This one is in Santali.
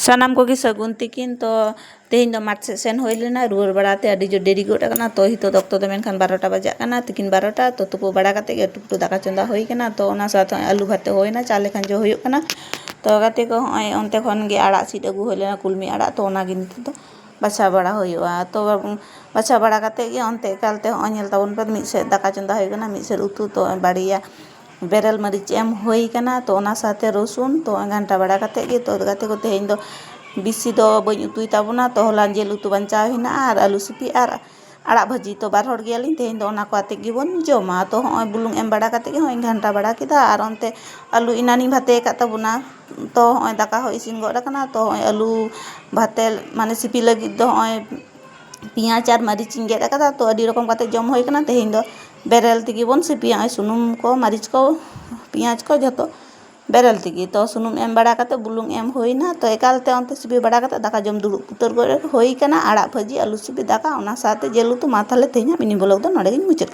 ᱥᱟᱱᱟᱢ ᱠᱚᱜᱮ ᱥᱟᱹᱜᱩᱱ ᱛᱤᱠᱤᱱ ᱛᱚ ᱛᱮᱦᱮᱧ ᱫᱚ ᱢᱟᱴ ᱥᱮᱫ ᱥᱮᱱ ᱦᱩᱭ ᱞᱮᱱᱟ ᱨᱩᱣᱟᱹᱲ ᱵᱟᱲᱟᱛᱮ ᱟᱹᱰᱤ ᱡᱳᱨ ᱰᱮᱨᱤ ᱜᱚᱫ ᱟᱠᱟᱱᱟ ᱛᱚ ᱦᱤᱛᱚᱜ ᱚᱠᱛᱚ ᱫᱚ ᱢᱮᱱᱠᱷᱟन 12টা ᱵᱟᱡᱟᱜ ᱠᱟᱱᱟ ᱛᱤᱠᱤᱱ 12টা ᱛᱚ ᱛᱩᱯᱩ ᱵᱟᱲᱟ ᱠᱟᱛᱮ ᱜᱮ ᱴᱩᱠᱴᱩ ᱫᱟᱠᱟ ᱪᱚᱸᱫᱟ ᱦᱩᱭ ᱠᱟᱱᱟ ᱛᱚ ᱚᱱᱟ ᱥᱟᱶᱛᱮ ᱟᱹᱞᱩ ᱵᱷᱟᱛᱮ ᱦᱩᱭᱱᱟ ᱪᱟᱣᱞᱮ ᱠᱷᱟᱸᱡᱚ ᱦᱩᱭᱩᱜ ᱠᱟᱱᱟ ᱛᱚ ᱜᱟᱛᱮ ᱠᱚ ᱦᱚᱸᱜᱼᱚᱭ ᱚᱱᱛᱮ ᱠᱷᱚᱱ ᱜᱮ ᱟᱲᱟᱜ ᱥᱤᱫ ᱟᱹᱜᱩ ᱦᱩᱭ ᱞᱮᱱᱟ ᱠᱩᱞᱢᱤ ᱟᱲᱟᱜ ᱛᱚ ᱚᱱᱟ ᱜᱮ ᱱᱤᱛᱚᱜ ᱫᱚ ᱵᱟᱪᱷᱟᱣ ᱵᱟᱲᱟ ᱦᱩᱭᱩᱜᱼᱟ ᱛᱚ ᱵᱟᱪᱷᱟᱣ ᱵᱟᱲᱟ ᱠᱟᱛᱮ ᱜᱮ ᱚᱱᱛᱮ ᱮᱠᱟᱞᱛᱮ ᱦᱚᱸᱜᱼᱚᱭ ᱧᱮᱞ ᱛᱟᱵᱚᱱ ᱯᱮ ᱢᱤᱫ ᱥᱮᱫ ᱫᱟᱠᱟ ᱪᱚᱸᱫᱟ ᱦᱩᱭ ᱠᱟᱱᱟ ᱢᱤᱫ ᱥᱮᱫ ᱩᱛᱩ ᱛᱚ ᱵᱟᱲᱤᱭᱟ ᱵᱮᱨᱮᱞ ᱢᱟᱹᱨᱤᱪ ᱮᱢ ᱦᱩᱭ ᱠᱟᱱᱟ ᱛᱚ ᱚᱱᱟ ᱥᱟᱶᱛᱮ ᱨᱚᱥᱩᱱ ᱛᱚ ᱜᱷᱟᱱᱴᱟ ᱵᱟᱲᱟ ᱠᱟᱛᱮ ᱜᱮ ᱛᱚ ᱜᱟᱛᱮ ᱠᱚ ᱛᱮᱦᱮᱧ ᱫᱚ ᱵᱤᱥᱤ ᱫᱚ ᱵᱟᱹᱧ ᱩᱛᱩᱭ ᱛᱟᱵᱚᱱᱟ ᱛᱚ ᱦᱚᱞᱟ ᱡᱤᱞ ᱩᱛᱩ ᱵᱟᱧᱪᱟᱣ ᱦᱮᱱᱟᱜᱼᱟ ᱟᱨ ᱟᱹᱞᱩ ᱥᱤᱯᱤ ᱟᱨ arak bhaji to bar hor geyalin tehin do ona ko atek gibon joma to hoy bulung em bada kate ge hoy ghanta bada kida ar onte alu inani bhate kat tabuna to hoy daka ho isin god akana to hoy alu bhate mane sipi lagid do hoy पियाज और मरीच गेद akada तो अडी रकम कते जम होय kana तेहिन दो बेरेल तिगी बोन सिपिया सुनुम को मरीच को पियाज को जतो बेरेल तिगी तो सुनुम एम बड़ा कते बुलुंग एम होइना तो एकालते onte सिपि बड़ा कते दाका जम दुरु पुतर गो होय kana आड़ा भाजी आलू सिपि दाका ओना साथे जेल उतु मा थाले तेहिना मिनी ब्लॉग दो नडे गिन मुचाद केदा।